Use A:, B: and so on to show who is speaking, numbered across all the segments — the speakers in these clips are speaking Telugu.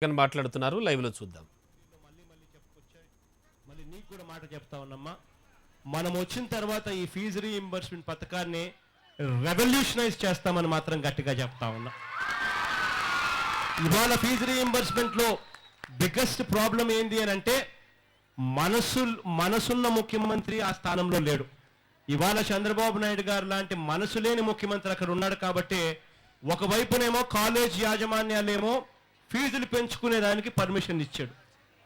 A: మాట్లాడుతున్నారు, లైవ్ లో చూద్దాం.
B: మళ్ళీ నీకు కూడా మాట చెప్తా ఉన్నమ్మా, మనం వచ్చిన తర్వాత ఈ ఫీజు రీఇంబర్స్మెంట్ పథకాన్ని రెవల్యూషనైజ్ చేస్తామని మాత్రం గట్టిగా చెప్తా ఉన్నా. ఇవాళ ఫీజు రీఇంబర్స్మెంట్ లో బిగ్గెస్ట్ ప్రాబ్లం ఏంది అని అంటే మనసున్న ముఖ్యమంత్రి ఆ స్థానంలో లేడు. ఇవాళ చంద్రబాబు నాయుడు గారు లాంటి మనసు లేని ముఖ్యమంత్రి అక్కడ ఉన్నాడు. కాబట్టి ఒకవైపునేమో కాలేజ్ యాజమాన్యాలేమో ఫీజులు పెంచుకునేదానికి పర్మిషన్ ఇచ్చాడు.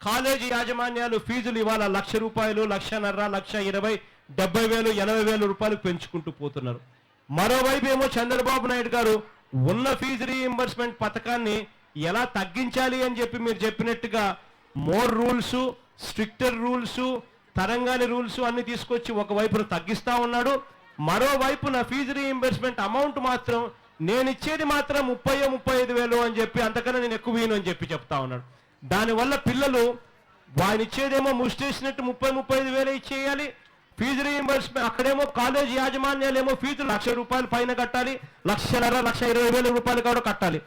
B: కాలేజీ యాజమాన్యాలు ఫీజులు ఇవాళ 1,00,000 రూపాయలు, 1,50,000, 1,20,000, 70,000, 80,000 రూపాయలు పెంచుకుంటూ పోతున్నారు. మరోవైపు ఏమో చంద్రబాబు నాయుడు గారు ఉన్న ఫీజు రీఇంబర్స్మెంట్ పథకాన్ని ఎలా తగ్గించాలి అని చెప్పి మీరు చెప్పినట్టుగా మోర్ రూల్స్, స్ట్రిక్టర్ రూల్స్, తరంగాని రూల్స్ అన్ని తీసుకొచ్చి ఒకవైపున తగ్గిస్తా ఉన్నాడు. మరోవైపున ఫీజు రీఇంబర్స్మెంట్ అమౌంట్ మాత్రం నేను ఇచ్చేది మాత్రం 30,000-35,000 అని చెప్పి, అంతకన్నా నేను ఎక్కువ ఇయ్యను అని చెప్పి చెప్తా ఉన్నాడు. దానివల్ల పిల్లలు ఆయన ఇచ్చేదేమో ముష్టేసినట్టు 30,000-35,000 ఇచ్చేయాలి. ఫీజు రీఇంబర్స్మెంట్ అక్కడేమో కాలేజ్ యాజమాన్యాలు ఏమో ఫీజులు 1,00,000 రూపాయలు పైన కట్టాలి, 1,50,000, 1,20,000 రూపాయలు కూడా కట్టాలి.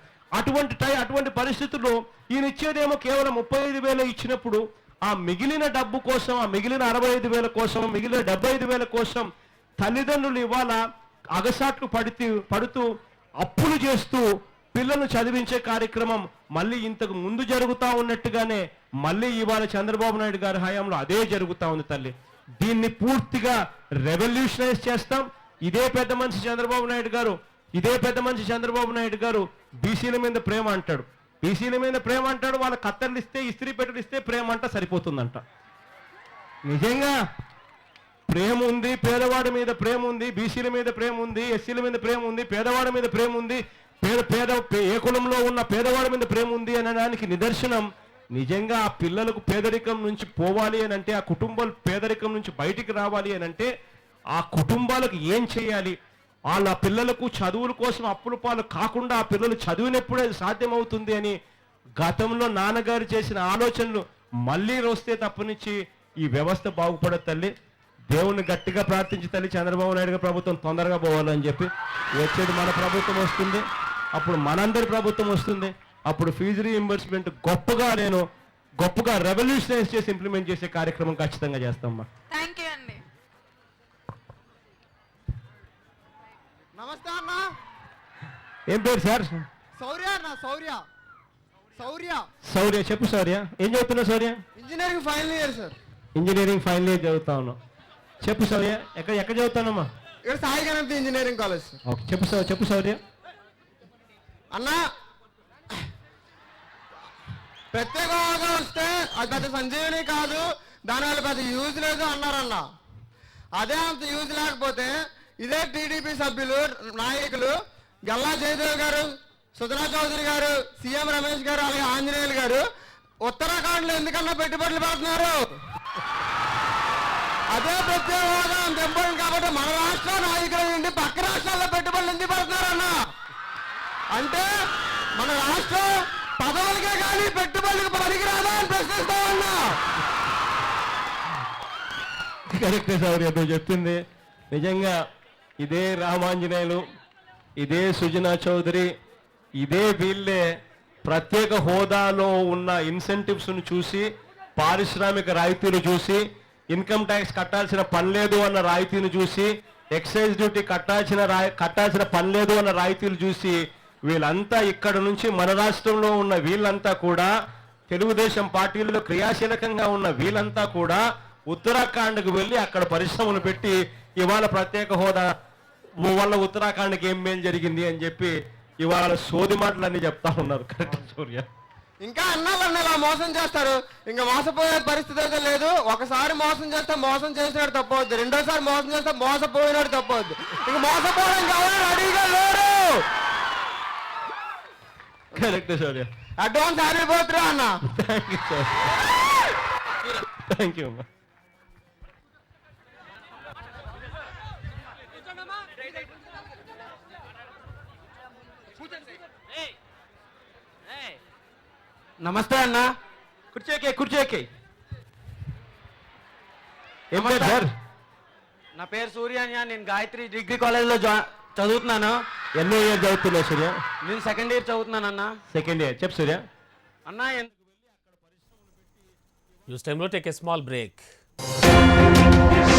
B: అటువంటి పరిస్థితుల్లో ఈయన ఇచ్చేదేమో కేవలం 35,000 ఇచ్చినప్పుడు ఆ మిగిలిన డబ్బు కోసం, ఆ మిగిలిన 65,000 కోసం, మిగిలిన 75,000 కోసం తల్లిదండ్రులు ఇవాళ అగసాట్లు పడుతూ అప్పులు చేస్తూ పిల్లలను చదివించే కార్యక్రమం మళ్ళీ ఇంతకు ముందు జరుగుతూ ఉన్నట్టుగానే మళ్ళీ ఇవాళ చంద్రబాబు నాయుడు గారి హయాంలో అదే జరుగుతూ ఉంది తల్లి. దీన్ని పూర్తిగా రెవల్యూషనైజ్ చేస్తాం. ఇదే పెద్ద మనిషి చంద్రబాబు నాయుడు గారు బీసీల మీద ప్రేమ అంటాడు. బీసీల మీద ప్రేమ అంటాడు, వాళ్ళ కత్తర్లు ఇస్తే, ఇస్త్రీ పెట్టెలు ఇస్తే ప్రేమ అంట సరిపోతుందంట. నిజంగా ప్రేమ ఉంది, పేదవాడి మీద ప్రేమ ఉంది, బీసీల మీద ప్రేమ ఉంది, ఎస్సీల మీద ప్రేమ ఉంది, పేదవాడి మీద ప్రేమ ఉంది, ఏ కులంలో ఉన్న పేదవాడి మీద ప్రేమ ఉంది అనడానికి నిదర్శనం. నిజంగా ఆ పిల్లలకు పేదరికం నుంచి పోవాలి అని అంటే, ఆ కుటుంబాలు పేదరికం నుంచి బయటికి రావాలి అని అంటే ఆ కుటుంబాలకు ఏం చేయాలి, వాళ్ళ పిల్లలకు చదువుల కోసం అప్పుల పాలు కాకుండా ఆ పిల్లలు చదివినప్పుడే సాధ్యమవుతుంది అని గతంలో నాన్నగారు చేసిన ఆలోచనలు మళ్ళీ వస్తే తప్పనిచ్చి ఈ వ్యవస్థ బాగుపడదు తల్లి. దేవుణ్ణి గట్టిగా ప్రార్థించి తల్లి, చంద్రబాబు నాయుడు గారి ప్రభుత్వం తొందరగా పోవాలని చెప్పి, వచ్చేది మన ప్రభుత్వం వస్తుంది, అప్పుడు మనందరి ప్రభుత్వం వస్తుంది, అప్పుడు ఫీజు రీఇంబర్స్మెంట్ గొప్పగా రెవల్యూషనైజ్ చేసి ఇంప్లిమెంట్ చేసే కార్యక్రమం ఖచ్చితంగా చేస్తామమ్మా.
C: థ్యాంక్ యూ అండి.
D: నమస్తే అన్న.
B: ఏం పేరు సార్?
D: శౌర్య అన్న.
B: శౌర్య. చెప్పు శౌర్య, ఏం చదువుతున్నావు Shaurya?
D: Engineering final year sir.
B: Engineering final year చదువుతా ఉన్నావు. చెప్పు శౌర్య, ఎక్కడ చదువుతానమ్మా?
D: ఇక్కడ Sai Ganapathi engineering college sir.
B: Okay, చెప్పు శౌర్య.
D: అన్న, ప్రత్యేక హోదా వస్తే అది పెద్ద సంజీవని కాదు, దానివల్ల పెద్ద యూజ్ లేదు అన్నారన్న. అదే అంత యూజ్ లేకపోతే ఇదే టీడీపీ సభ్యులు, నాయకులు గల్లా జయదేవ్ గారు, సుజనా చౌదరి గారు, సీఎం రమేష్ గారు, అలాగే ఆంజనేయులు గారు ఉత్తరాఖండ్లో ఎందుకన్నా పెట్టుబడులు పెడుతున్నారు? అదే ప్రత్యేక హోదా అంత ఇంపార్టెంట్ కాబట్టి మన రాష్ట్ర నాయకులు నుండి పక్క రాష్ట్రాల్లో పెట్టుబడులు ఎందుకు పెడుతున్నారన్న? అంటే మన రాష్ట్రం పదవులకే కానీ పెట్టుబడులకు పనికిరాదా అని ప్రశ్నిస్తా ఉన్నా.
B: కరెక్టే శౌర్య, నువ్వు చెప్పింది నిజంగా. ఇదే రామాంజనేయులు, ఇదే సుజనా చౌదరి, ఇదే వీళ్ళే ప్రత్యేక హోదాలో ఉన్న ఇన్సెంటివ్స్ను చూసి, పారిశ్రామిక రాయితీలు చూసి, ఇన్కమ్ ట్యాక్స్ కట్టాల్సిన పని లేదు అన్న రాయితీని చూసి, ఎక్సైజ్ డ్యూటీ కట్టాల్సిన పని లేదు అన్న రాయితీలు చూసి, వీళ్ళంతా ఇక్కడ నుంచి మన రాష్ట్రంలో ఉన్న వీళ్ళంతా కూడా, తెలుగుదేశం పార్టీల్లో క్రియాశీలకంగా ఉన్న వీళ్ళంతా కూడా ఉత్తరాఖండ్కి వెళ్ళి అక్కడ పరిశ్రమలు పెట్టి ఇవాళ ప్రత్యేక హోదా వల్ల ఉత్తరాఖండ్కి ఏం మేలు జరిగింది అని చెప్పి ఇవాళ సోది మాటలన్నీ చెప్తా ఉన్నారు. కరెక్ట్ సూర్య.
D: ఇంకా అన్నాళ్ళన్న ఇలా మోసం చేస్తారు, ఇంకా మోసపోయే పరిస్థితి అయితే లేదు. ఒకసారి మోసం చేస్తే మోసం చేసినాడు తప్పవద్దు, రెండోసారి మోసం చేస్తే మోసపోయినాడు తప్పవద్దు. ఇంక మోసపోవడానికి ఎవరు రెడీగా లేరు.
B: కరెక్ట్ సూర్య.
D: అడ్వాన్స్ ఆడిపోతురా అన్న.
B: Thank you sir. Thank you అమ్మా.
D: నమస్తే అన్న.
B: కూర్చోకే. ఏం పేరు సార్?
D: నా పేరు సూర్య. నేను గాయత్రి డిగ్రీ కాలేజ్లో చదువుతున్నాను.
B: ఎన్నో ఇయర్ చదువుతున్నావు సూర్య?
D: నేను సెకండ్ ఇయర్ చదువుతున్నాను అన్న.
B: Second year. చెప్పు సూర్య.
D: అన్నా
A: న్యూస్ టైంలో టేక్ ఏ స్మాల్ బ్రేక్.